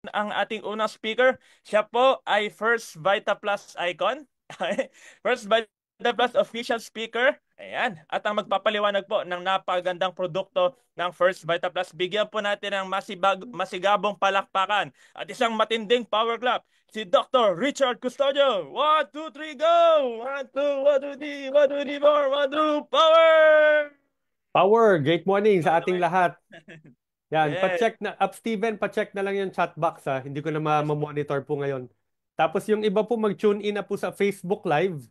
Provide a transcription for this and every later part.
ang ating unang speaker. Siya po ay First Vita Plus icon. First Vita Plus official speaker. Ayan. At ang magpapaliwanag po ng napakagandang produkto ng First Vita Plus. Bigyan po natin ng masigabong palakpakan at isang matinding power clap. Si Dr. Richard Custodio. 1, 2, 3, go! 1, 2, 1, 2, 3, 1, 2, 3, 4, 1, 2, power! Power, great morning sa ating Okay. lahat. Yan, Yes. pa-check na, Steven, pa-check na lang yung chat box ha. Hindi ko na Yes po. ma-monitor po ngayon. Tapos yung iba po mag-tune in na po sa Facebook Live.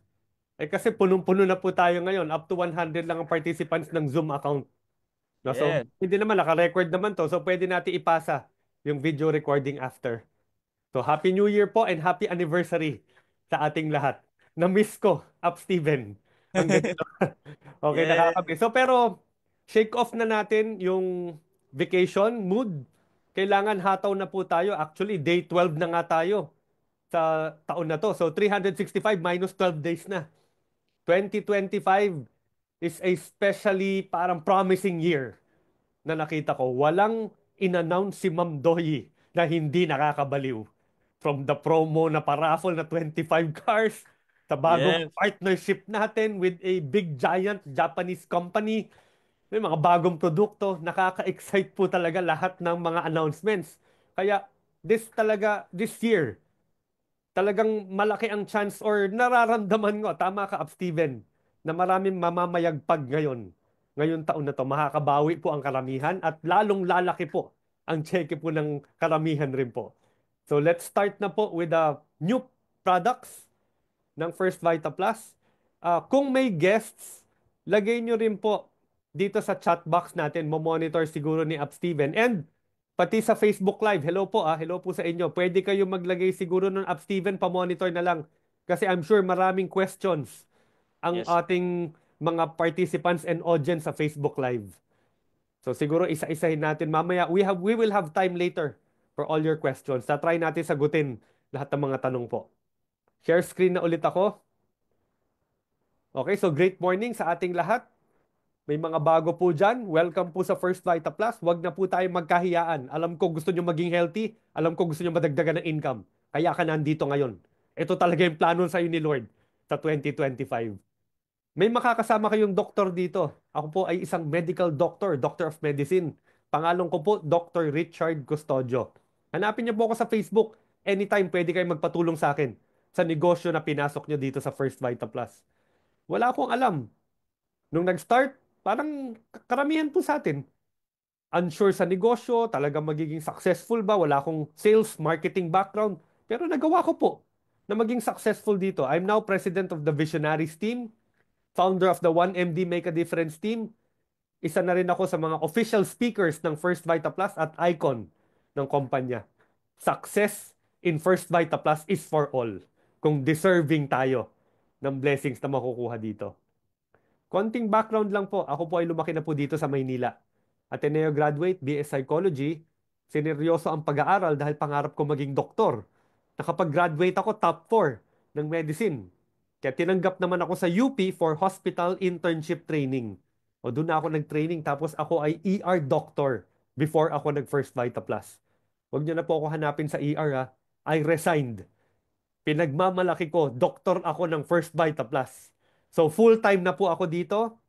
Kasi punong-puno na po tayo ngayon. Up to 100 lang ang participants ng Zoom account. No? So, Yes. hindi naman, naka-record naman to. So, pwede natin ipasa yung video recording after. So, Happy New Year po and Happy Anniversary sa ating lahat. Na-miss ko, Steven. Ang ganito. Okay, Yes. nakakamiss. So, pero shake off na natin yung vacation mood. Kailangan hataw na po tayo. Actually, day 12 na nga tayo sa taon na to. So, 365 minus 12 days na. 2025 is a especially parang promising year na nakita ko. Walang in-announce si Ma'am Doyi na hindi nakakabaliw. From the promo na paraffle na 25 cars, sa bagong Yes. partnership natin with a big giant Japanese company, may mga bagong produkto, nakaka-excite po talaga lahat ng mga announcements. Kaya this year, talagang malaki ang chance or nararamdaman ko, tama ka, Steven, na maraming mamamayagpag ngayon. Ngayon taon na to, makakabawi po ang karamihan at lalong lalaki po ang cheque po ng karamihan rin po. So let's start na po with the new products ng First Vita Plus. Kung may guests, lagay nyo rin po dito sa chat box natin. Mo-monitor siguro ni Steven. And pati sa Facebook Live, hello po hello po sa inyo. Pwede kayo maglagay siguro ng Steven, pa-monitor na lang. Kasi I'm sure maraming questions ang Yes. ating mga participants and audience sa Facebook Live. So siguro isa-isahin natin mamaya. We will have time later for all your questions. Try natin sagutin lahat ng mga tanong po. Share screen na ulit ako. Okay, so great morning sa ating lahat. May mga bago po dyan. Welcome po sa First Vita Plus. Huwag na po tayo magkahiyaan. Alam ko gusto nyo maging healthy. Alam ko gusto nyo madagdagan ng income. Kaya ka nandito ngayon. Ito talaga yung plano sa ni Lord sa 2025. May makakasama kayong doktor dito. Ako po ay isang medical doctor, doctor of medicine. Pangalan ko po, Dr. Richard Custodio. Hanapin niyo po ako sa Facebook. Anytime pwede kayong magpatulong sa akin sa negosyo na pinasok niyo dito sa First Vita Plus. Wala akong alam. Nung nag-start, parang karamihan po sa atin. Unsure sa negosyo, talagang magiging successful ba? Wala akong sales, marketing background. Pero nagawa ko po na maging successful dito. I'm now president of the Visionaries team, founder of the 1MD Make a Difference team. Isa na rin ako sa mga official speakers ng First Vita Plus at icon ng kumpanya. Success in First Vita Plus is for all. Kung deserving tayo ng blessings na makukuha dito. Konting background lang po. Ako po ay lumaki na po dito sa Maynila. Ateneo graduate, BS Psychology. Sineryoso ang pag-aaral dahil pangarap ko maging doktor. Nakapag-graduate ako top 4 ng medicine. Kaya tinanggap naman ako sa UP for hospital internship training. O doon na ako nag-training tapos ako ay ER doctor before ako nag-First Vita Plus. Huwag niyo na po ako hanapin sa ER ha. I resigned. Pinagmamalaki ko, doktor ako ng First Vita Plus. So full-time na po ako dito.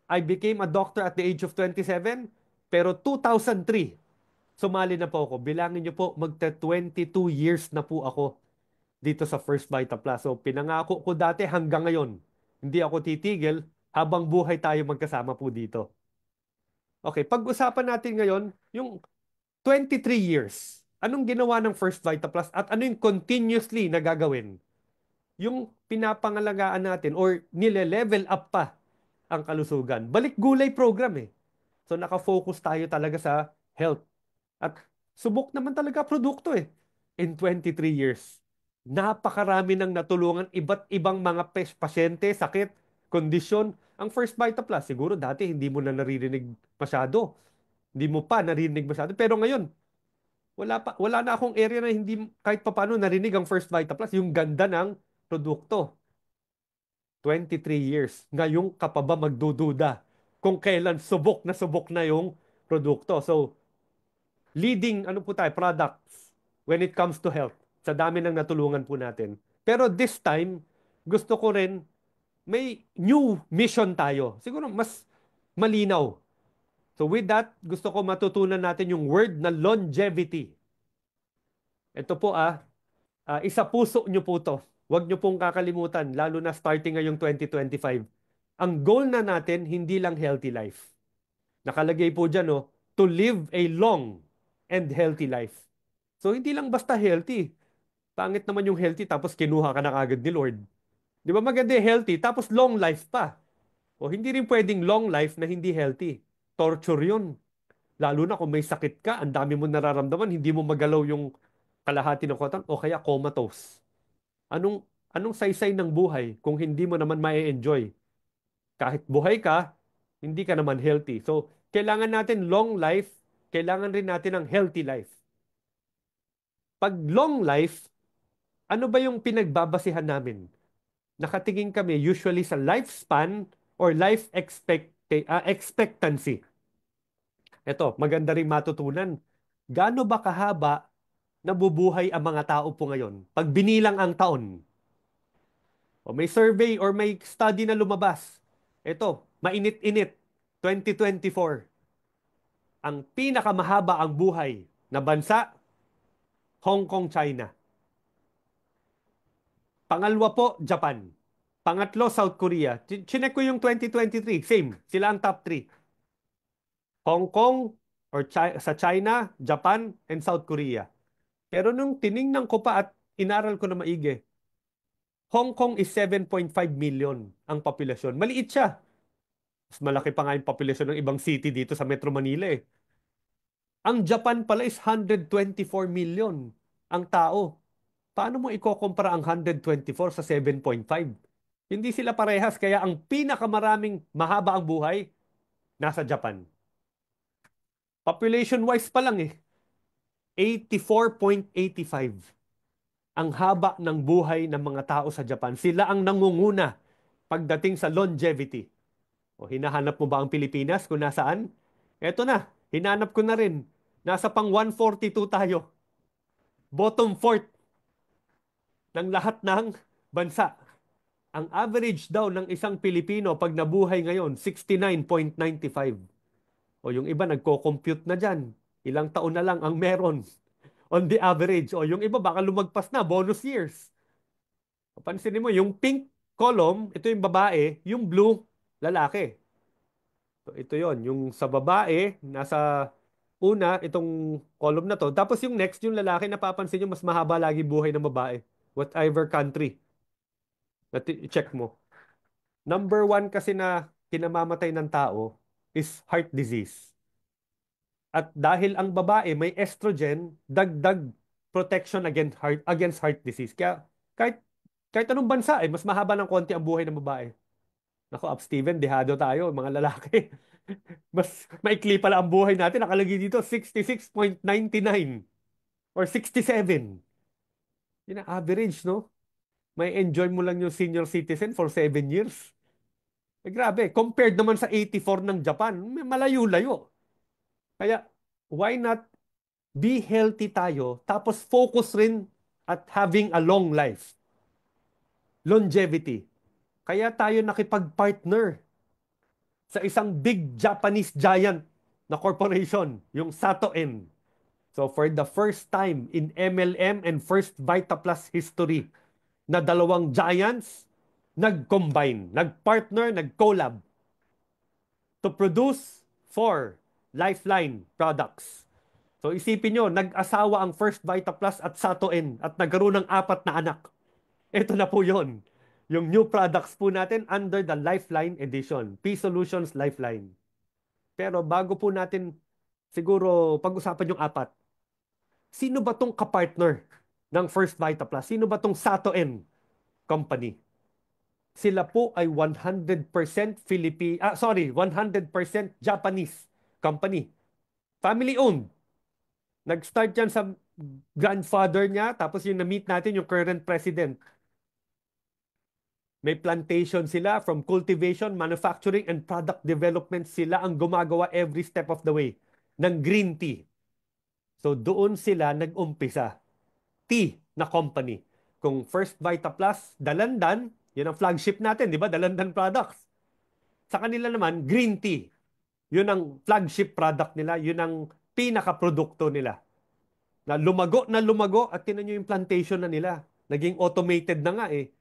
I became a doctor at the age of 27, pero 2003, sumali na po ako. Bilangin niyo po, magta 22 years na po ako dito sa First Vita Plus. So pinangako ko dati hanggang ngayon, hindi ako titigil habang buhay tayo magkasama po dito. Okay, pag-usapan natin ngayon, yung 23 years. Anong ginawa ng First Vita Plus at ano yung continuously na gagawin? Yung pinapangalagaan natin or nile-level up pa ang kalusugan. Balik gulay program eh. So nakafocus tayo talaga sa health. At subok naman talaga produkto eh. In 23 years. Napakarami ng natulungan iba't ibang mga pasyente, sakit, kondisyon. Ang First Vita Plus, siguro dati hindi mo na naririnig masyado. Hindi mo pa naririnig masyado. Pero ngayon, wala na akong area na hindi kahit papaano narinig ang First Vita Plus. Yung ganda ng produkto. 23 years. Ngayon ka pa ba magdududa kung kailan subok na yung produkto? So, leading, ano po tayo, products. when it comes to health. Sa dami ng natulungan po natin. Pero this time, gusto ko rin may new mission tayo. Siguro mas malinaw. So with that, gusto ko matutunan natin yung word na longevity. Ito po isa puso nyo po to. Huwag nyo pong kakalimutan, lalo na starting ngayong 2025. Ang goal na natin, hindi lang healthy life. Nakalagay po dyan, no, to live a long and healthy life. So hindi lang basta healthy. Pangit naman yung healthy tapos kinuha ka na kagad ni Lord. Di ba maganda yung healthy tapos long life pa? O hindi rin pwedeng long life na hindi healthy. Torture yun. Lalo na kung may sakit ka, ang dami mo nararamdaman, hindi mo magalaw yung kalahati ng katawan o kaya comatose. Anong saysay ng buhay kung hindi mo naman ma-enjoy? Kahit buhay ka, hindi ka naman healthy. So, kailangan natin long life, kailangan rin natin ng healthy life. Pag long life, ano ba yung pinagbabasihan namin? Nakatingin kami usually sa lifespan or expectancy. Ito, maganda rin matutunan. Gaano ba kahaba nabubuhay ang mga tao po ngayon? Pag binilang ang taon, o may survey or may study na lumabas. Ito, mainit-init, 2024. Ang pinakamahaba ang buhay na bansa, Hong Kong, China. Pangalawa po, Japan. Pangatlo, South Korea. Chinek ko yung 2023, same. Sila ang top 3. Hong Kong or sa China, Japan, and South Korea. Pero nung tiningnan ko pa at inaral ko na maigi, Hong Kong is 7.5 million ang populasyon. Maliit siya. Mas malaki pa nga yung populasyon ng ibang city dito sa Metro Manila eh. Ang Japan pala is 124 million ang tao. Paano mo ikokompara ang 124 sa 7.5? Hindi sila parehas, kaya ang pinakamaraming mahaba ang buhay, nasa Japan. Population-wise pa lang 84.85 ang haba ng buhay ng mga tao sa Japan. Sila ang nangunguna pagdating sa longevity. O hinahanap mo ba ang Pilipinas kung nasaan? Eto na, hinanap ko na rin. Nasa pang 142 tayo. Bottom fourth ng lahat ng bansa. Ang average daw ng isang Pilipino pag nabuhay ngayon, 69.95. O yung iba nagko-compute na dyan. Ilang taon na lang ang meron on the average. O yung iba baka lumagpas na, bonus years. Pansinin mo, yung pink column, ito yung babae, yung blue, lalaki. So, ito yon yung sa babae, nasa una, itong column na to. Tapos yung next, yung lalaki, napapansin nyo, mas mahaba lagi buhay ng babae. Whatever country. Check mo. Number one kasi na kinamamatay ng tao is heart disease. At dahil ang babae may estrogen, dagdag protection against heart disease. Kaya kahit anong bansa mas mahaba ng konti ang buhay ng babae. Nako, Up Steven, dehado tayo, mga lalaki. Mas maikli pala ang buhay natin. Nakalagay dito 66.99 or 67. Yun ang average, no? May enjoy mo lang yung senior citizen for 7 years. Grabe. Compared naman sa 84 ng Japan, may malayo-layo. Kaya, why not be healthy tayo, tapos focus rin at having a long life. Longevity. Kaya tayo nakipag-partner sa isang big Japanese giant na corporation, yung Sato N. So for the first time in MLM and First Vita Plus history, na dalawang giants nag-combine, nag-partner, nag-collab to produce 4 Lifeline products. So isipin nyo, nag-asawa ang First Vita Plus at Sato N at nagkaroon ng 4 na anak. Ito na po yon. Yung new products po natin under the Lifeline Edition. P-Solutions Lifeline. Pero bago po natin siguro pag-usapan yung 4, sino ba tong kapartner ng First Vita Plus? Sino ba tong Sato N company? Sila po ay 100% 100% Japanese company. Family owned. Nag-start yan sa grandfather niya, tapos yung na-meet natin yung current president. May plantation sila, from cultivation, manufacturing, and product development. Sila ang gumagawa every step of the way ng green tea. So doon sila nag-umpisa. tea na company. Kung First Vita Plus, Dalandan, yun ang flagship natin, di ba? Dalandan products. Sa kanila naman, green tea. Yun ang flagship product nila, yun ang pinaka-produkto nila. Na lumago at tinan nyo yung plantation na nila. Naging automated na nga eh.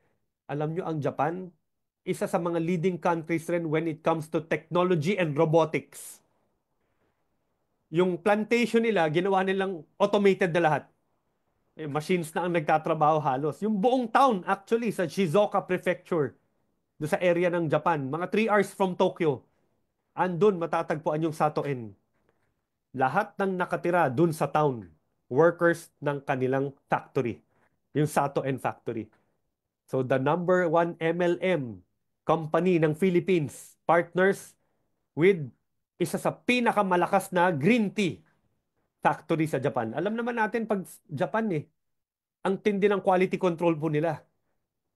Alam nyo, ang Japan, isa sa mga leading countries rin when it comes to technology and robotics. Yung plantation nila, ginawa nilang automated na lahat. Machines na ang nagtatrabaho halos. Yung buong town actually sa Shizuoka Prefecture, do sa area ng Japan, mga 3 hours from Tokyo, andun matatagpuan yung Satoen. Lahat ng nakatira dun sa town, workers ng kanilang factory, yung Satoen factory. So the number one MLM company ng Philippines, partners with isa sa pinakamalakas na green tea factory sa Japan. Alam naman natin pag Japan ang tindi ng quality control po nila.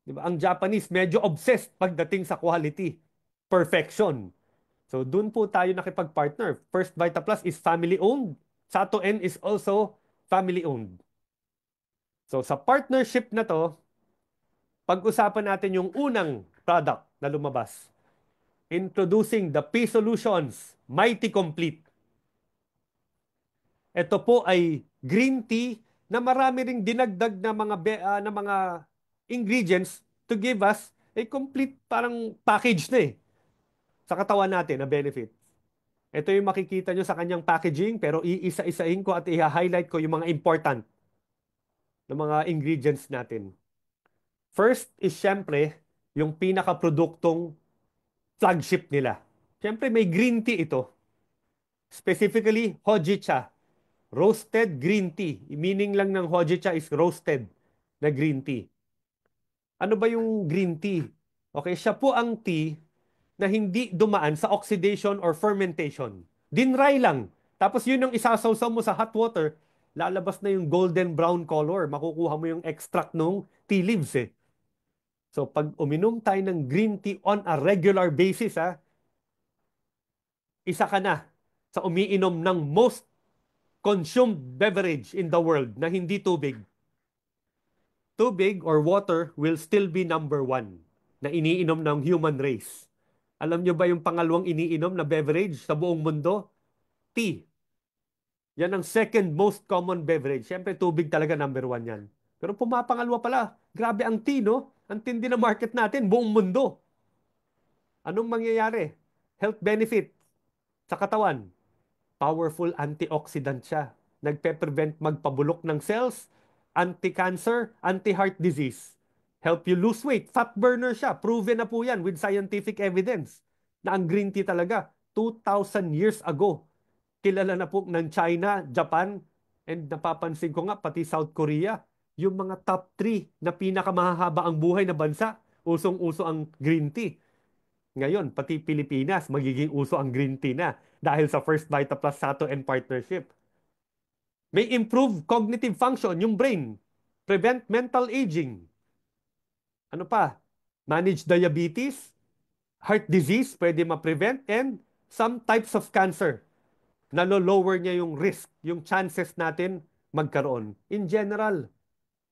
Di ba? Ang Japanese medyo obsessed pagdating sa quality, perfection. So doon po tayo nakipag-partner. First Vita Plus is family owned. Sato N is also family owned. So sa partnership na to, pag-usapan natin yung unang product na lumabas. Introducing the P Solutions Mighty Complete. Ito po ay green tea na marami ring dinagdag na na mga ingredients to give us a complete parang package na sa katawan natin na benefit. Ito yung makikita nyo sa kanyang packaging pero iisa-isahin ko at i-highlight ko yung mga important na mga ingredients natin. First is syempre yung pinaka-produktong flagship nila. Syempre may green tea ito. Specifically, Hojicha. Roasted green tea. Meaning lang ng Hojicha is roasted na green tea. Ano ba yung green tea? Okay, siya po ang tea na hindi dumaan sa oxidation or fermentation. Dinry lang. Tapos yun yung isasawsaw mo sa hot water, lalabas na yung golden brown color. Makukuha mo yung extract ng tea leaves eh. So pag uminom tayo ng green tea on a regular basis, isa ka na sa umiinom ng most consumed beverage in the world na hindi tubig. Tubig or water will still be number one na iniinom ng human race. Alam nyo ba yung pangalawang iniinom na beverage sa buong mundo? Tea. Yan ang second most common beverage. Siyempre, tubig talaga number one yan. Pero pumapangalwa pala. Grabe ang tea, no? Ang tindi na market natin, buong mundo. Anong mangyayari? Health benefit sa katawan. Powerful antioxidant siya. Nagpe-prevent magpabulok ng cells, anti-cancer, anti-heart disease. Help you lose weight. Fat burner siya. Proven na po yan with scientific evidence na ang green tea talaga 2,000 years ago. Kilala na po ng China, Japan, and napapansin ko nga pati South Korea. Yung mga top 3 na pinakamahahaba ang buhay na bansa, usong-uso ang green tea. Ngayon, pati Pilipinas, magiging uso ang green tea na dahil sa First Vita Plus Sato and partnership. May improve cognitive function, yung brain. Prevent mental aging. Ano pa? Manage diabetes, heart disease, pwede ma-prevent, and some types of cancer. Nalo-lower niya yung risk, yung chances natin magkaroon. In general,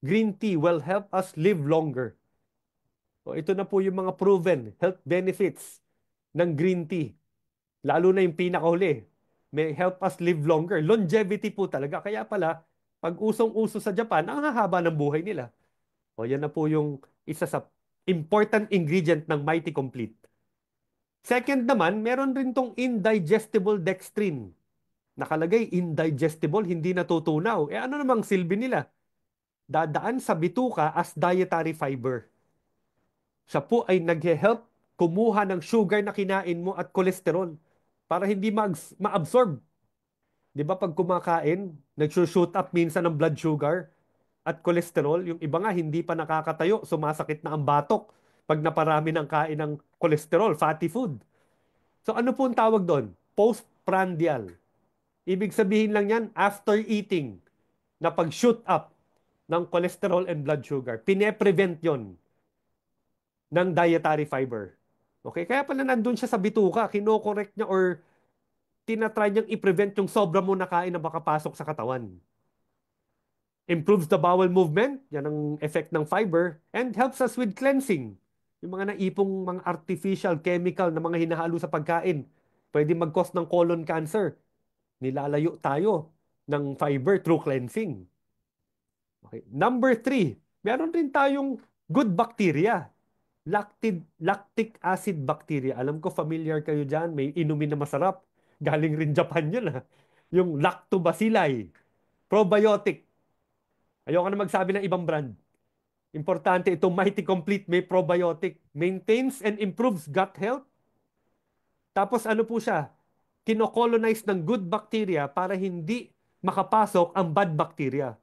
green tea will help us live longer. O ito na po yung mga proven health benefits ng green tea. Lalo na yung pinakahuli, may help us live longer. Longevity po talaga. Kaya pala, pag usong-uso sa Japan, ang hahaba ng buhay nila. O yan na po yung isa sa important ingredient ng Mighty Complete. Second naman, meron rin tong indigestible dextrine. Nakalagay, indigestible, hindi natutunaw. Ano namang silbi nila? Dadaan sa bituka as dietary fiber. Siya po ay nag-help kumuha ng sugar na kinain mo at kolesterol para hindi ma-absorb. Di ba pag kumakain, nag-shoot up minsan ng blood sugar at kolesterol. Yung iba nga hindi pa nakakatayo, sumasakit na ang batok pag naparami ng kain ng kolesterol, fatty food. So ano po ang tawag doon? Postprandial. Ibig sabihin lang yan, after eating, na pag-shoot up ng cholesterol and blood sugar. Pine-prevent yon ng dietary fiber. Okay? Kaya pala nandun siya sa bituka, kino-correct niya or tinatry niyang i-prevent yung sobra mo nakain na makapasok sa katawan. Improves the bowel movement, yan ang effect ng fiber, and helps us with cleansing. Yung mga naipong mga artificial chemical na mga hinahalo sa pagkain, pwede mag-cause ng colon cancer. Nilalayo tayo ng fiber through cleansing. Okay. Number three, meron rin tayong good bacteria. Lactic acid bacteria. Alam ko familiar kayo dyan. May inumin na masarap. Galing rin Japan yun ha. Yung lactobacilli. Probiotic. Ayoko na magsabi ng ibang brand. Importante itong Mighty Complete may probiotic. Maintains and improves gut health. Tapos ano po siya? Kinocolonize ng good bacteria para hindi makapasok ang bad bacteria.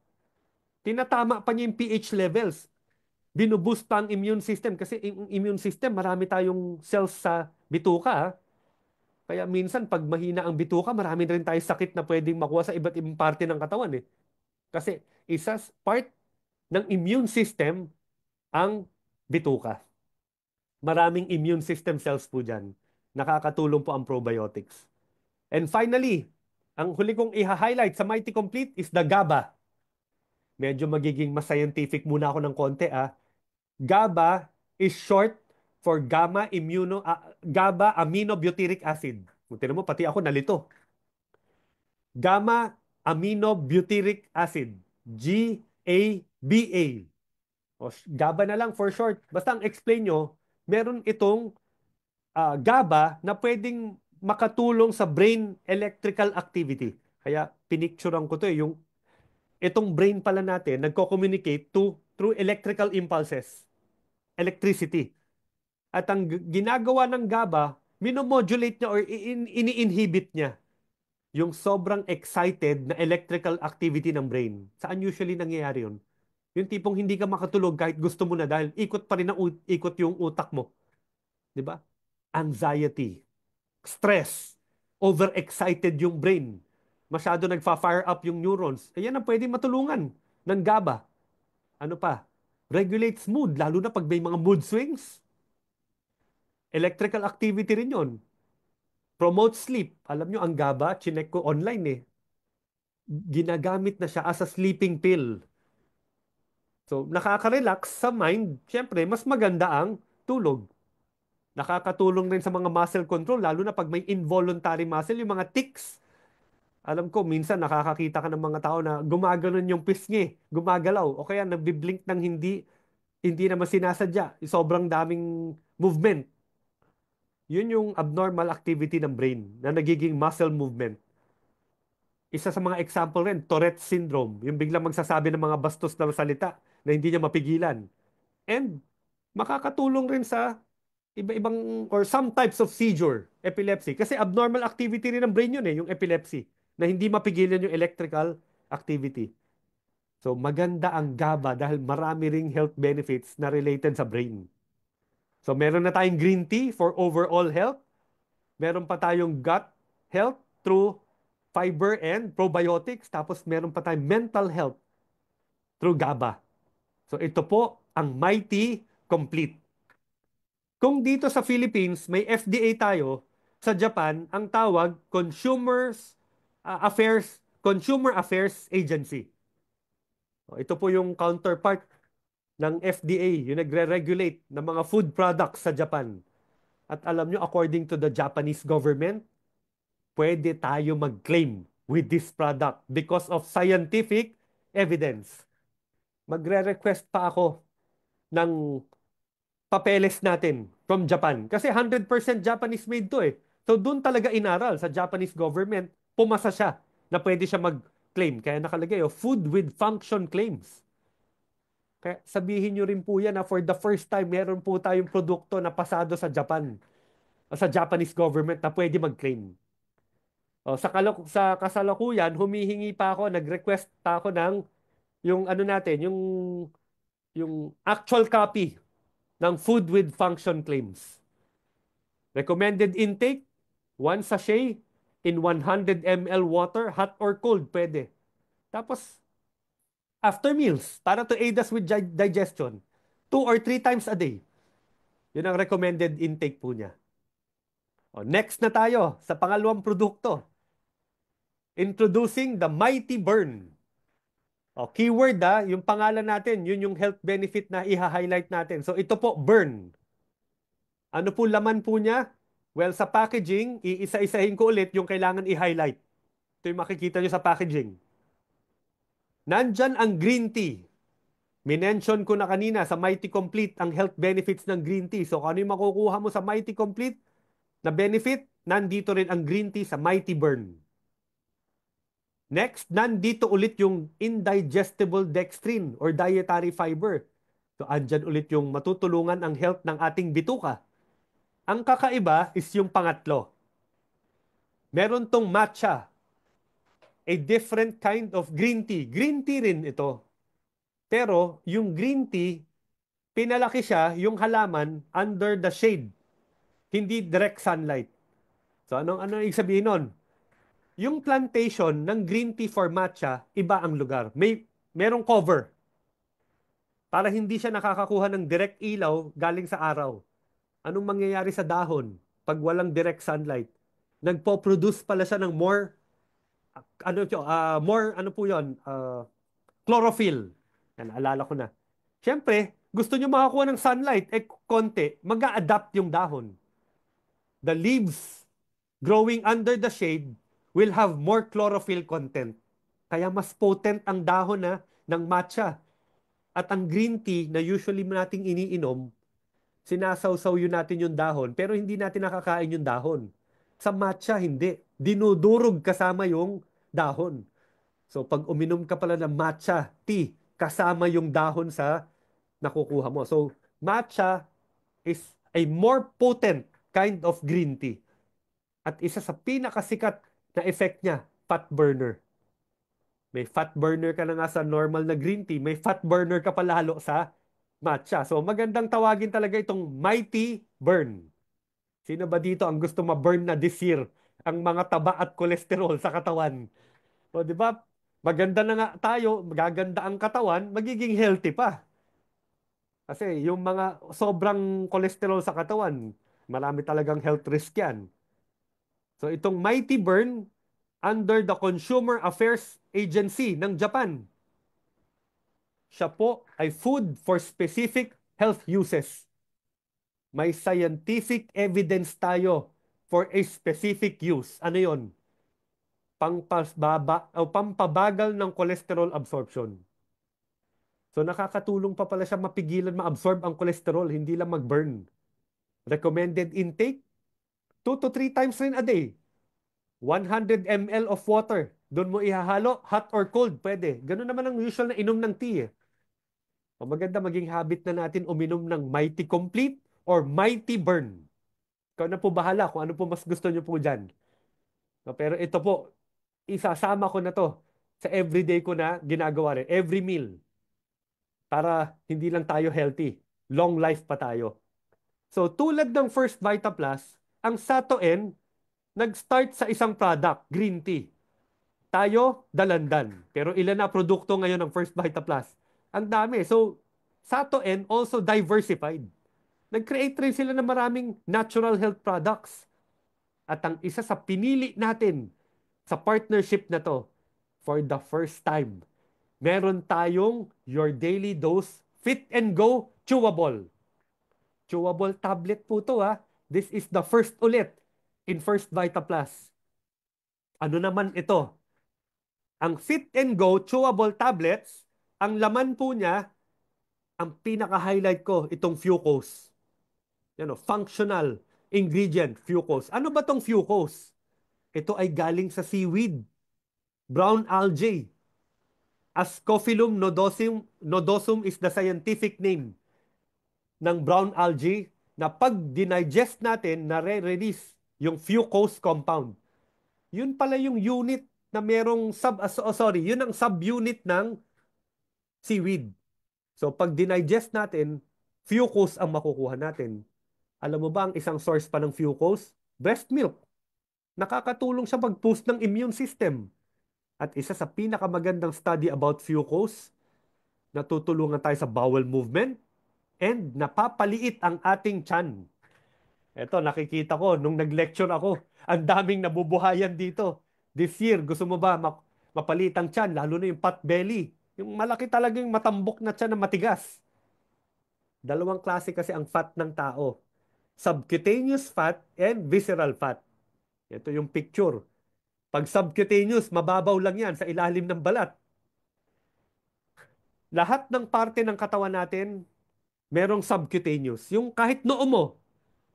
Tinatama pa niya yung pH levels. Binuboost pa ang immune system kasi yung immune system, marami tayong cells sa bituka. Kaya minsan pag mahina ang bituka, marami rin tayong sakit na pwedeng makuha sa iba't ibang parte ng katawan eh. Kasi part ng immune system ang bituka. Maraming immune system cells po dyan. Nakakatulong po ang probiotics. And finally, ang huli kong i-highlight sa Mighty Complete is the GABA. Medyo magiging mas scientific muna ako ng konti ah. GABA is short for gamma aminobutyric acid. Kung tinan mo, pati ako nalito. Gamma aminobutyric acid. GABA. O, GABA na lang for short. Basta ang explain nyo, meron itong GABA na pwedeng makatulong sa brain electrical activity. Kaya pinicturean ko to eh, yung itong brain pala natin nagko-communicate through electrical impulses, electricity. At ang ginagawa ng GABA, minomodulate niya or ini-inhibit niya yung sobrang excited na electrical activity ng brain. Saan usually nangyayari yun? Yung tipong hindi ka makatulog kahit gusto mo na dahil ikot pa rin ang ikot yung utak mo. Di ba? Anxiety, stress, overexcited yung brain. Masyado nagfa-fire up yung neurons. Ayan ang pwede matulungan ng GABA. Ano pa? Regulates mood, lalo na pag may mga mood swings. Electrical activity rin yon. Promote sleep. Alam nyo, ang GABA, chinek ko online eh. Ginagamit na siya as a sleeping pill. So, nakaka-relax sa mind. Siyempre, mas maganda ang tulog. Nakakatulong rin sa mga muscle control, lalo na pag may involuntary muscle, yung mga tics. Alam ko, minsan nakakakita ka ng mga tao na gumaganon yung pisngi, gumagalaw, o kaya nagbiblink ng hindi naman sinasadya. Sobrang daming movement. Yun yung abnormal activity ng brain na nagiging muscle movement. Isa sa mga example rin, Tourette syndrome, yung biglang magsasabi ng mga bastos na salita na hindi niya mapigilan. And makakatulong rin sa iba-ibang or some types of seizure, epilepsy. Kasi abnormal activity rin ng brain yun eh, yung epilepsy, na hindi mapigilan yung electrical activity. So maganda ang GABA dahil marami ring health benefits na related sa brain. So meron na tayong green tea for overall health. Meron pa tayong gut health through fiber and probiotics. Tapos meron pa tayong mental health through GABA. So ito po ang Mighty Complete. Kung dito sa Philippines may FDA tayo, sa Japan ang tawag Consumer Affairs Agency. So, ito po yung counterpart ng FDA, yung nagre-regulate ng mga food products sa Japan. At alam nyo, according to the Japanese government, pwede tayo mag-claim with this product because of scientific evidence. Magre-request pa ako ng papeles natin from Japan. Kasi 100% Japanese made to eh. So doon talaga inaral sa Japanese government, pumasa siya na pwede siya mag-claim. Kaya nakalagay, food with function claims. Kaya sabihin nyo rin po yan na for the first time, meron po tayong produkto na pasado sa Japan, sa Japanese government na pwede mag-claim. Sa kasalukuyan, humihingi pa ako, nag-request pa ako ng yung ano natin, yung actual copy ng food with function claims. Recommended intake, 1 sachet in 100 ml water, hot or cold, pwede. Tapos, after meals, para to aid us with digestion, 2 or 3 times a day. Yun ang recommended intake po niya. Next na tayo sa pangalawang produkto. Introducing the Mighty Burn. O, keyword yung pangalan natin, yun yung health benefit na i-highlight natin. So ito po, burn. Ano po laman po niya? Well, sa packaging, iisa-isahin ko ulit yung kailangan i-highlight. Ito yung makikita nyo sa packaging. Nandyan ang green tea. Minention ko na kanina sa Mighty Complete ang health benefits ng green tea. So, kung ano yung makukuha mo sa Mighty Complete na benefit, nandito rin ang green tea sa Mighty Burn. Next, nandito ulit yung indigestible dextrine or dietary fiber. So, andyan ulit yung matutulungan ang health ng ating bituka. Ang kakaiba is yung pangatlo. Meron tong matcha, a different kind of green tea. Green tea rin ito. Pero yung green tea, pinalaki siya yung halaman under the shade, hindi direct sunlight. So ano ibig sabihin nun? Yung plantation ng green tea for matcha, iba ang lugar. Merong cover para hindi siya nakakakuha ng direct ilaw galing sa araw. Anong mangyayari sa dahon pag walang direct sunlight? Nagpo-produce pala siya ng more ano po 'yon? Chlorophyll. Yan, naalala ko na. Siyempre, gusto nyo makakuha ng sunlight, konti, mag-a-adapt yung dahon. The leaves growing under the shade will have more chlorophyll content. Kaya mas potent ang dahon ng matcha. At ang green tea na usually nating iniinom, sinasawsaw yun natin yung dahon, pero hindi natin nakakain yung dahon. Sa matcha, hindi. Dinudurog kasama yung dahon. So pag uminom ka pala ng matcha tea, kasama yung dahon sa nakukuha mo. So matcha is a more potent kind of green tea. At isa sa pinakasikat na effect niya, fat burner. May fat burner ka na nga sa normal na green tea, may fat burner ka pa lalo sa matcha. So magandang tawagin talaga itong Mighty Burn. Sino ba dito ang gusto ma-burn na this year ang mga taba at kolesterol sa katawan? O, di ba? Maganda na nga tayo, magaganda ang katawan, magiging healthy pa. Kasi yung mga sobrang kolesterol sa katawan, marami talagang health risk yan. So itong Mighty Burn, under the Consumer Affairs Agency ng Japan, siya po ay food for specific health uses. May scientific evidence tayo for a specific use. Ano yon? Pampabagal ng cholesterol absorption. So nakakatulong pa pala siya mapigilan ma-absorb ang cholesterol, hindi lang mag-burn. Recommended intake, 2 to 3 times rin a day. 100 ml of water. Doon mo ihahalo, hot or cold, pwede. Ganun naman ang usual na inom ng tea. O maganda maging habit na natin uminom ng Mighty Complete or Mighty Burn. Ikaw na po bahala kung ano po mas gusto nyo po dyan. No, pero ito po, isasama ko na to sa everyday ko na ginagawa rin. Every meal. Para hindi lang tayo healthy. Long life pa tayo. So tulad ng First Vita Plus, ang Sato N nag-start sa isang product, green tea. Tayo, dalandan. Pero ilan na produkto ngayon ng First Vita Plus? Ang dami. So Sato N also diversified. Nag-create rin sila ng maraming natural health products. At ang isa sa pinili natin sa partnership na to, for the first time, meron tayong Your Daily Dose Fit and Go Chewable. Chewable tablet po to ha. This is the first ulit in First Vita Plus. Ano naman ito? Ang Fit and Go Chewable tablets, ang laman po niya, ang pinaka-highlight ko, itong Fucose. Yan o, functional ingredient, Fucose. Ano ba tong Fucose? Ito ay galing sa seaweed, brown algae. Ascophyllum nodosum is the scientific name ng brown algae na pag dinigest natin, nare-release yung fucose compound. Yun pala yung unit na merong yun ang subunit ng seaweed. So pag dinigest natin, fucose ang makukuha natin. Alam mo ba ang isang source pa ng fucose? Breast milk. Nakakatulong siya mag-boost ng immune system. At isa sa pinakamagandang study about fucose, natutulungan tayo sa bowel movement and napapaliit ang ating tiyan. Eto, nakikita ko nung nag-lecture ako, ang daming nabubuhayan dito. This year, gusto mo ba mapaliit ang tiyan, lalo na yung pot belly? Yung malaki talagang matambok na tiyan na matigas. Dalawang klase kasi ang fat ng tao. Subcutaneous fat and visceral fat. Ito yung picture. Pag subcutaneous, mababaw lang yan sa ilalim ng balat. Lahat ng parte ng katawan natin, merong subcutaneous. Yung kahit noo mo,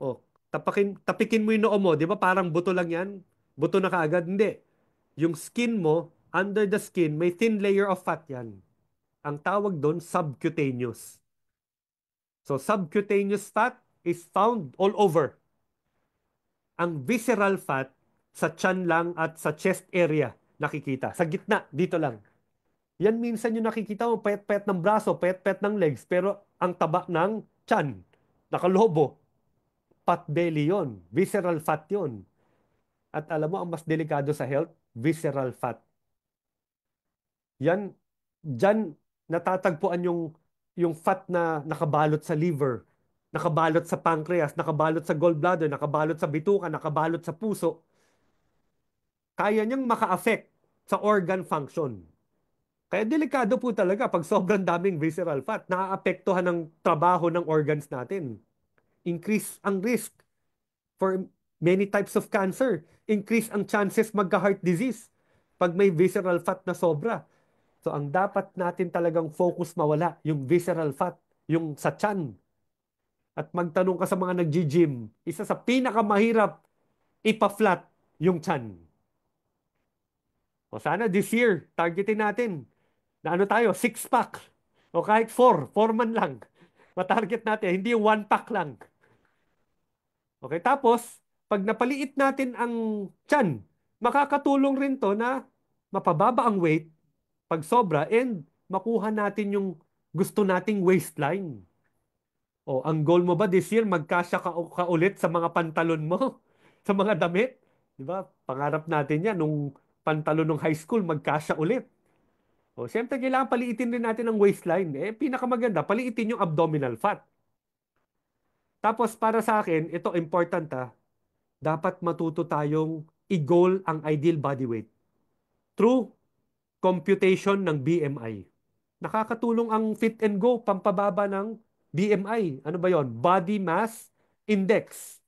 oh, tapikin mo yung noo mo, di ba parang buto lang yan? Buto na kaagad? Hindi. Yung skin mo, under the skin, may thin layer of fat yan. Ang tawag doon, subcutaneous. So, subcutaneous fat is found all over. Ang visceral fat, sa tiyan lang at sa chest area nakikita. Sa gitna, dito lang. Yan minsan yung nakikita mo, payat-payat ng braso, payat-payat ng legs, pero ang taba ng tiyan, nakalobo. Pot belly yon, visceral fat yon. At alam mo, ang mas delikado sa health, visceral fat. Yan, dyan natatagpuan yung fat na nakabalot sa liver, nakabalot sa pancreas, nakabalot sa gallbladder, nakabalot sa bituka, nakabalot sa puso. Kaya niyang maka-affect sa organ function. Kaya delikado po talaga pag sobrang daming visceral fat, naaapektuhan ng trabaho ng organs natin. Increase ang risk for many types of cancer. Increase ang chances magka-heart disease pag may visceral fat na sobra. So ang dapat natin talagang focus mawala, yung visceral fat, yung sa tiyan. At magtanong ka sa mga nag-gym, isa sa pinakamahirap ipa-flat yung tiyan. O sana this year, targetin natin na ano tayo, six-pack. O kahit four man lang. Matarget natin, hindi yung one pack lang. Okay, tapos, pag napaliit natin ang tiyan, makakatulong rin to na mapababa ang weight pag sobra and makuha natin yung gusto nating waistline. O, ang goal mo ba this year, magkasya ka ulit sa mga pantalon mo? Sa mga damit? Di ba? Pangarap natin yan, nung pantalon ng high school, magkasya ulit. O, siyempre, kailangan paliitin rin natin ang waistline. Eh, pinakamaganda, paliitin yung abdominal fat. Tapos, para sa akin, ito important ha, dapat matuto tayong i-goal ang ideal body weight through computation ng BMI. Nakakatulong ang Fit and Go, pampababa ng BMI. Ano ba yon? Body Mass Index.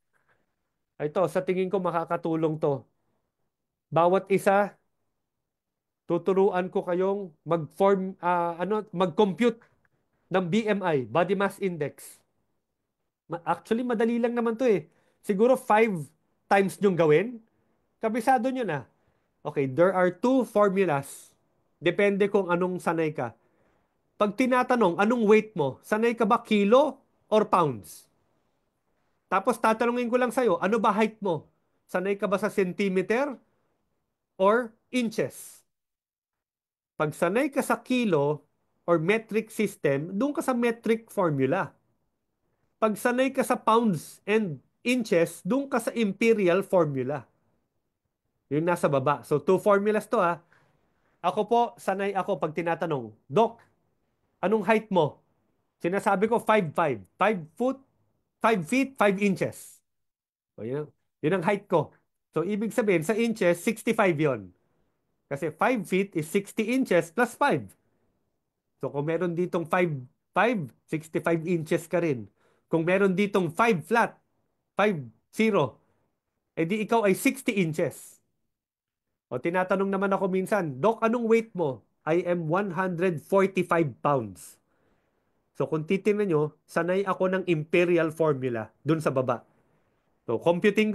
Ito, sa tingin ko makakatulong to. Bawat isa, tuturuan ko kayong mag-compute ng BMI, Body Mass Index. Actually, madali lang naman to eh. Siguro 5 times nyong gawin, kabisado nyo na. Okay, there are two formulas. Depende kung anong sanay ka. Pag tinatanong, anong weight mo? Sanay ka ba kilo or pounds? Tapos tatanungin ko lang sa'yo, ano ba height mo? Sanay ka ba sa centimeter or inches? Pag sanay ka sa kilo or metric system, doon ka sa metric formula. Pag sanay ka sa pounds and inches, doon ka sa imperial formula. Yung nasa baba. So, two formulas to ha. Ako po, sanay ako pag tinatanong, Doc, anong height mo? Sinasabi ko 5'5". 5 foot, 5 feet, 5 inches. O yun ang height ko. So, ibig sabihin, sa inches, 65 yon. Kasi 5 feet is 60 inches plus 5. So, kung meron ditong 5, 65 inches ka rin. Kung meron ditong 5 flat, 5, 0, edi ikaw ay 60 inches. O tinatanong naman ako minsan, Doc, anong weight mo? I am 145 pounds. So kung titingnan nyo, sanay ako ng imperial formula dun sa baba. So computing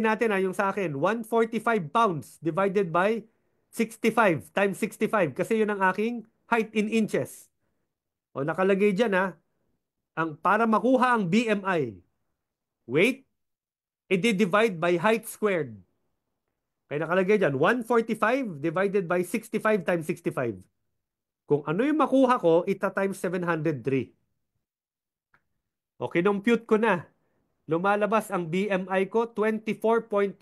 natin yung sa akin, 145 pounds divided by 65 times 65 kasi yun ang aking height in inches. O nakalagay dyan para makuha ang BMI, weight, i-divide by height squared. Kaya nakalagay dyan, 145 divided by 65 times 65. Kung ano yung makuha ko, ita-times 703. O, kinompute ko na. Lumalabas ang BMI ko, 24.1.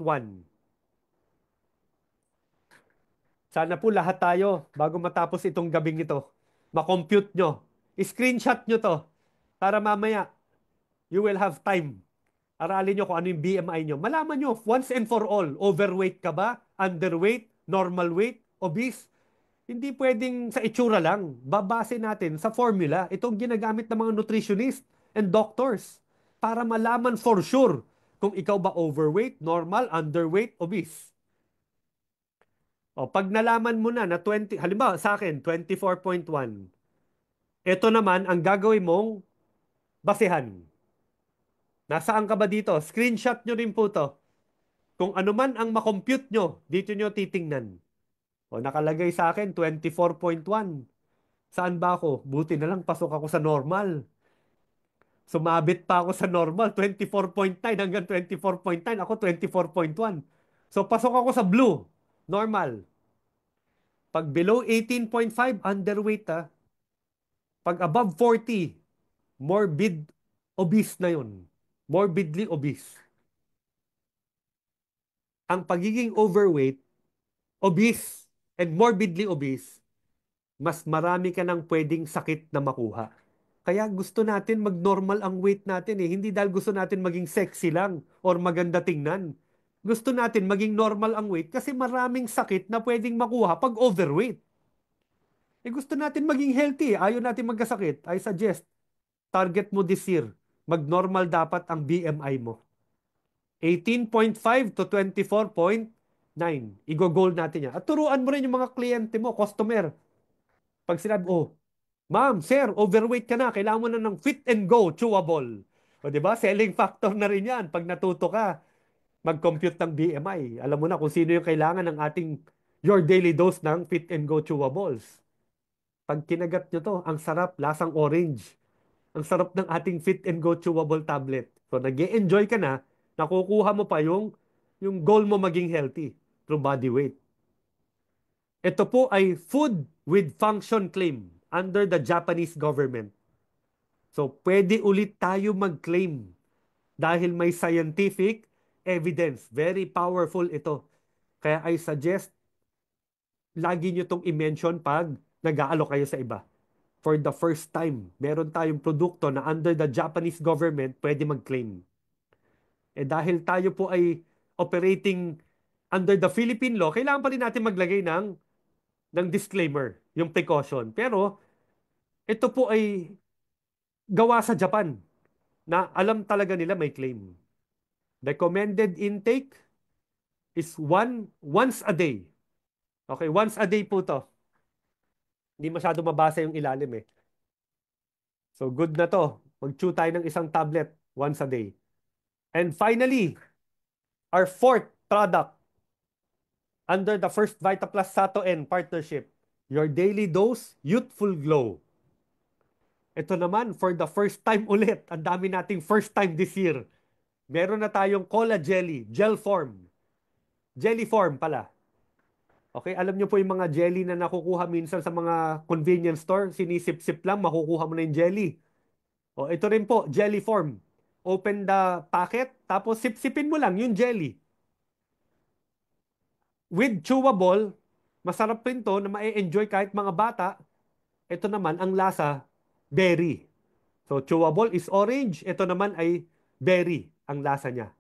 Sana po lahat tayo, bago matapos itong gabing ito, makompute nyo. I-screenshot nyo to. Para mamaya, you will have time. Aralin nyo kung ano yung BMI nyo. Malaman nyo, once and for all, overweight ka ba? Underweight? Normal weight? Obese? Hindi pwedeng sa itsura lang. Babase natin sa formula. Itong ginagamit ng mga nutritionist and doctors para malaman for sure kung ikaw ba overweight, normal, underweight, obese. O, pag nalaman mo na 20, halimbawa sa akin, 24.1. Ito naman ang gagawin mong basehan. Nasaan ka ba dito? Screenshot nyo rin po to. Kung ano man ang makompute nyo, dito nyo titingnan. O, nakalagay sa akin, 24.1. Saan ba ako? Buti na lang pasok ako sa normal. Sumabit pa ako sa normal, 24.9 hanggang 24.9. Ako 24.1. So pasok ako sa blue, normal. Pag below 18.5, underweight ah. Pag above 40, morbid obese na yun. Morbidly obese. Ang pagiging overweight, obese, and morbidly obese, mas marami ka ng pwedeng sakit na makuha. Kaya gusto natin mag-normal ang weight natin eh. Hindi dahil gusto natin maging sexy lang or maganda tingnan. Gusto natin maging normal ang weight kasi maraming sakit na pwedeng makuha pag overweight. Eh gusto natin maging healthy. Ayaw natin magkasakit. I suggest, target mo this year. Mag-normal dapat ang BMI mo. 18.5 to 24.9. Igo-goal natin yan. At turuan mo rin yung mga kliyente mo, customer. Pag sinabi, oh, ma'am, sir, overweight ka na. Kailangan mo na ng Fit and Go chewable. O, di ba? Selling factor na rin yan. Pag natuto ka, mag-compute ng BMI. Alam mo na kung sino yung kailangan ng ating your daily dose ng Fit and Go chewables. Pag kinagat nyo to, ang sarap, lasang orange. Ang sarap ng ating Fit and Go chewable tablet. So, nag-e-enjoy ka na, nakukuha mo pa yung goal mo maging healthy through body weight. Ito po ay food with function claim under the Japanese government. So, pwede ulit tayo mag-claim dahil may scientific evidence. Very powerful ito. Kaya I suggest, lagi nyo itong i-mention pag nag-aalok kayo sa iba. For the first time, meron tayong produkto na under the Japanese government, pwede mag-claim. Eh dahil tayo po ay operating under the Philippine law, kailangan pa rin natin maglagay ng disclaimer, yung precaution. Pero ito po ay gawa sa Japan na alam talaga nila may claim. Recommended intake is once a day. Okay, once a day po to. Hindi masyado mabasa yung ilalim eh. So good na to. Mag-chew tayo ng isang tablet once a day. And finally, our fourth product under the First Vita Plus Sato N partnership, your daily dose youthful glow. Ito naman, for the first time ulit, ang dami nating first time this year. Meron na tayong cola jelly, gel form. Jelly form pala. Okay, alam nyo po yung mga jelly na nakukuha minsan sa mga convenience store, sinisip-sip lang, makukuha mo na yung jelly. O, ito rin po, jelly form. Open the packet, tapos sip-sipin mo lang yung jelly. With chewable, masarap rin to na ma-enjoy kahit mga bata. Ito naman, ang lasa, berry. So, chewable is orange. Ito naman ay berry, ang lasa niya.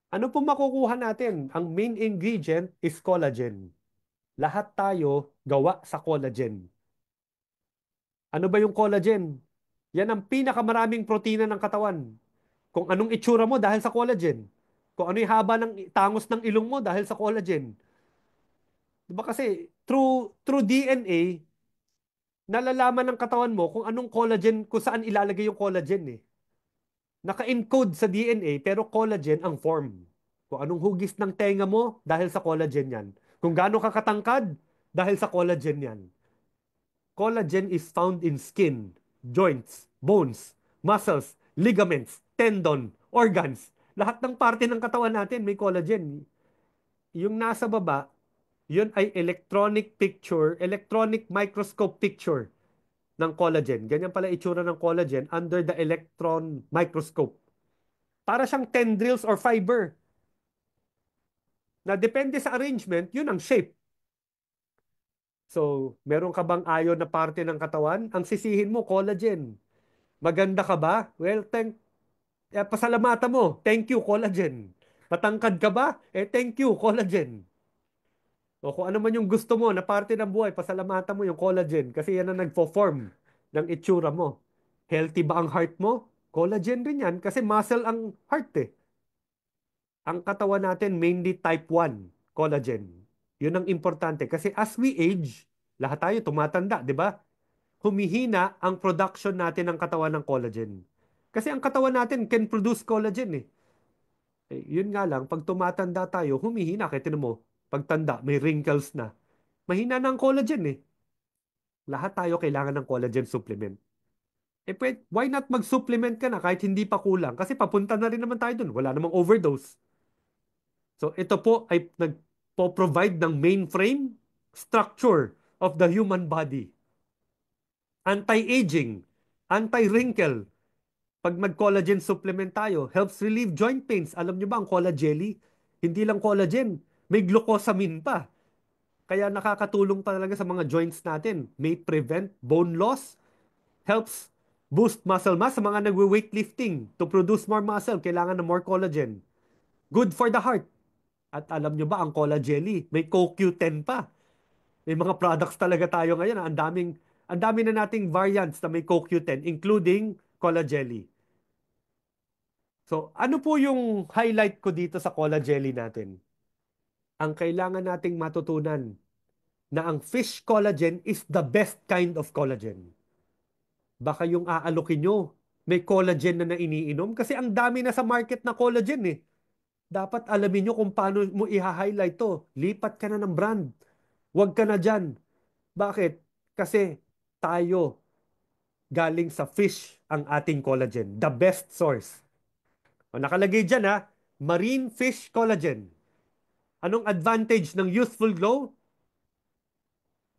Ano po makukuha natin? Ang main ingredient is collagen. Lahat tayo gawa sa collagen. Ano ba yung collagen? Yan ang pinakamaraming protina ng katawan. Kung anong itsura mo dahil sa collagen. Kung ano yung haba ng tangos ng ilong mo dahil sa collagen. Diba kasi through DNA, nalalaman ng katawan mo kung anong collagen, kung saan ilalagay yung collagen eh. Naka-encode sa DNA pero collagen ang form. Kung anong hugis ng tenga mo dahil sa collagen yan. Kung gaano ka katangkad dahil sa collagen yan. Collagen is found in skin, joints, bones, muscles, ligaments, tendon, organs. Lahat ng parte ng katawan natin may collagen. Yung nasa baba, yun ay electronic picture, electronic microscope picture ng collagen. Ganyan pala itsura ng collagen under the electron microscope. Para siyang tendrils or fiber na depende sa arrangement, yun ang shape. So, meron ka bang ayon na parte ng katawan? Ang sisihin mo, collagen. Maganda ka ba? Well, pasalamatan mo. Thank you, collagen. Matangkad ka ba? Eh, thank you, collagen. O kung ano man yung gusto mo na parte ng buhay, pasalamatan mo yung collagen kasi yan ang nagfo-form ng itsura mo. Healthy ba ang heart mo? Collagen rin yan kasi muscle ang heart eh. Ang katawan natin mainly type 1 collagen. Yun ang importante kasi as we age, lahat tayo tumatanda, di ba? Humihina ang production natin ng katawan ng collagen. Kasi ang katawan natin can produce collagen eh. Yun nga lang, pag tumatanda tayo, humihina. Kaya tinan mo, pagtanda, may wrinkles na. Mahina na ang collagen eh. Lahat tayo kailangan ng collagen supplement. Why not mag-supplement ka na kahit hindi pa kulang? Kasi papunta na rin naman tayo dun. Wala namang overdose. So ito po ay nagpo-provide ng mainframe structure of the human body. Anti-aging, anti-wrinkle. Pag mag-collagen supplement tayo, helps relieve joint pains. Alam nyo ba ang collagen jelly? Hindi lang collagen, may glucosamine pa. Kaya nakakatulong pa talaga sa mga joints natin. May prevent bone loss, helps boost muscle mass sa mga nagwe-weightlifting. To produce more muscle, kailangan ng more collagen. Good for the heart. At alam nyo ba, ang collagen jelly, may CoQ10 pa. May mga products talaga tayo ngayon. Ang dami na nating variants na may CoQ10, including collagen jelly. So, ano po yung highlight ko dito sa collagen jelly natin? Ang kailangan nating matutunan na ang fish collagen is the best kind of collagen. Baka yung aalokin nyo, may collagen na iniinom kasi ang dami na sa market na collagen eh. Dapat alamin nyo kung paano mo i-highlight to. Lipat ka na ng brand. Huwag ka na dyan. Bakit? Kasi tayo galing sa fish ang ating collagen. The best source. O, nakalagay dyan ha, marine fish collagen. Anong advantage ng youthful glow?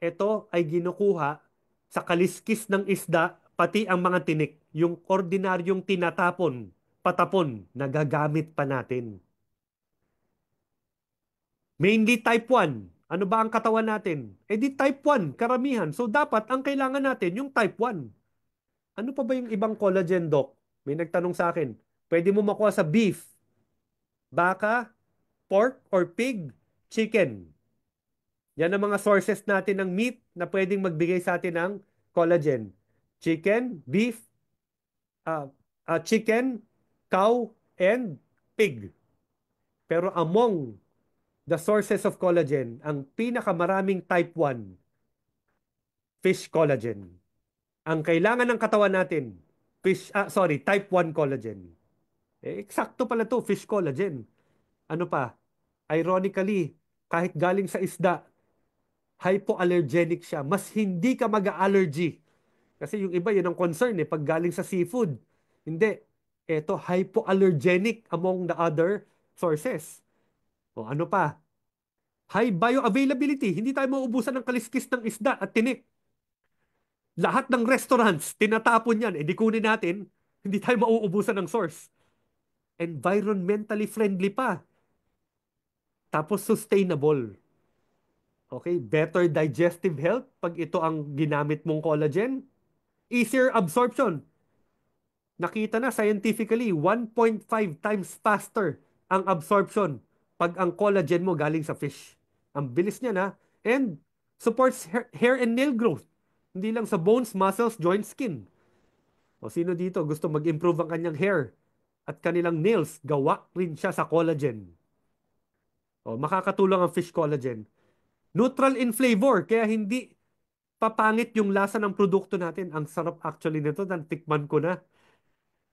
Ito ay ginukuha sa kaliskis ng isda, pati ang mga tinik. Yung ordinaryong tinatapon, patapon, nagagamit pa natin. Mainly type 1. Ano ba ang katawan natin? Eh di type 1, karamihan. So dapat ang kailangan natin yung type 1. Ano pa ba yung ibang collagen, doc? May nagtanong sa akin. Pwede mo makuha sa beef, baka, pork or pig, chicken. Yan ang mga sources natin ng meat na pwedeng magbigay sa atin ng collagen. Chicken, beef, uh, chicken, cow, and pig. Pero among the sources of collagen, ang pinakamaraming type 1, fish collagen. Ang kailangan ng katawan natin, type 1 collagen. Eksakto pala to, fish collagen. Ano pa? Ironically, kahit galing sa isda, hypoallergenic siya. Mas hindi ka mag-allergy. Kasi yung iba, yun ang concern eh, pag galing sa seafood. Hindi. Ito, hypoallergenic among the other sources. O ano pa? High bioavailability. Hindi tayo mauubusan ng kaliskis ng isda at tinik. Lahat ng restaurants, tinatapon yan. Eh di kunin natin, hindi tayo mauubusan ng source. Environmentally friendly pa. Tapos sustainable. Okay, better digestive health pag ito ang ginamit mong collagen. Easier absorption. Nakita na scientifically, 1.5 times faster ang absorption pag ang collagen mo galing sa fish. Ang bilis niya na. And supports hair and nail growth. Hindi lang sa bones, muscles, joints, skin. O sino dito gusto mag-improve ang kanyang hair at kanilang nails, gawa rin siya sa collagen. O makakatulong ang fish collagen. Neutral in flavor, kaya hindi papangit yung lasa ng produkto natin. Ang sarap actually nito, tikman ko na.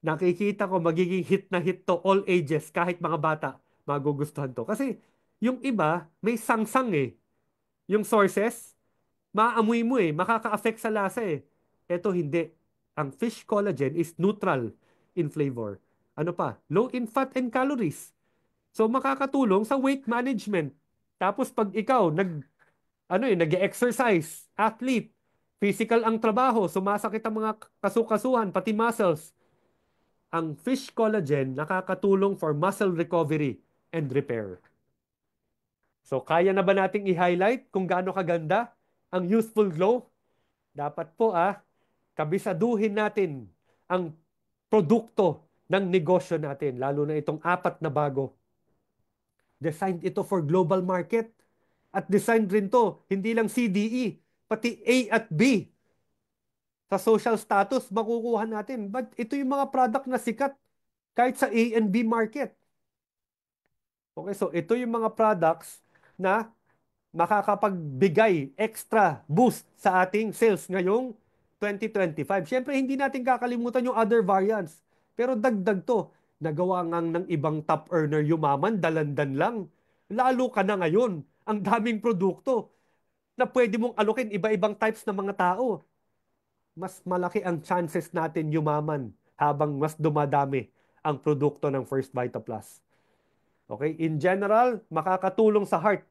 Nakikita ko magiging hit na hit to all ages, kahit mga bata, magugustuhan to. Kasi yung iba, may sangsang eh. Yung sources, maamoy mo eh, makaka-affect sa lasa eh. Ito hindi. Ang fish collagen is neutral in flavor. Ano pa? Low in fat and calories. So makakatulong sa weight management. Tapos pag ikaw nag-exercise, athlete, physical ang trabaho, sumasakit ang mga kasukasuhan, pati muscles. Ang fish collagen nakakatulong for muscle recovery and repair. So kaya na ba nating i-highlight kung gaano kaganda ang youthful glow? Dapat po kabisaduhin natin ang produkto ng negosyo natin, lalo na itong apat na bago. Designed ito for global market. At design rin to, hindi lang CDE, pati A at B sa social status makukuha natin. But ito yung mga product na sikat kahit sa A and B market. Okay, so ito yung mga products na makakapagbigay extra boost sa ating sales ngayong 2025. Siyempre, hindi natin kakalimutan yung other variants. Pero dagdag to, nagawa ngang ng ibang top earner yumaman, dalandan lang. Lalo ka na ngayon. Ang daming produkto na pwede mong alokin iba-ibang types ng mga tao. Mas malaki ang chances natin yumaman habang mas dumadami ang produkto ng First Vita Plus. Okay? In general, makakatulong sa heart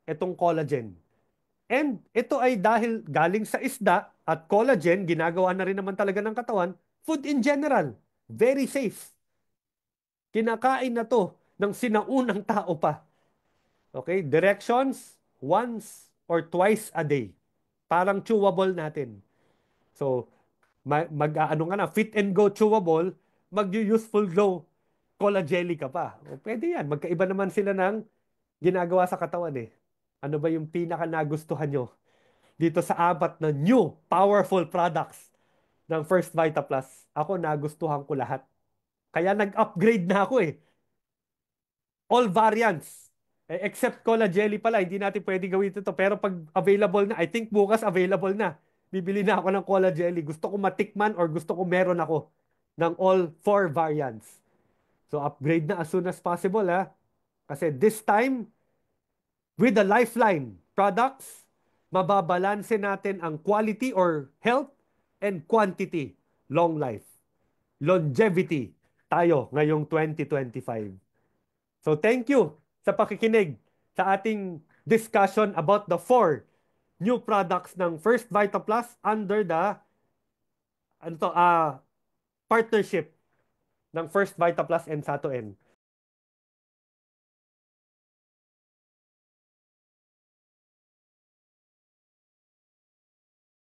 itong collagen. And ito ay dahil galing sa isda at collagen, ginagawa na rin naman talaga ng katawan, food in general, very safe. Kinakain na to ng sinaunang tao pa. Okay? Directions, once or twice a day. Parang chewable natin. So, ano ka na, fit and go chewable, mag-useful go collagelly ka pa. O, pwede yan. Magkaiba naman sila ng ginagawa sa katawan eh. Ano ba yung pinaka nagustuhan nyo dito sa apat na new powerful products ng First Vita Plus? Ako nagustuhan ko lahat. Kaya nag-upgrade na ako eh. All variants. Except Cola Jelly pala, hindi natin pwede gawin ito. Pero pag available na, I think bukas available na. Bibili na ako ng Cola Jelly. Gusto ko matikman or gusto ko meron ako ng all four variants. So upgrade na as soon as possible ha. Kasi this time, with the Lifeline products, mababalanse natin ang quality or health and quantity, long life, longevity tayo ngayong 2025. So thank you sa pakikinig sa ating discussion about the four new products ng First Vita Plus under the ano to, partnership ng First Vita Plus and Sato N.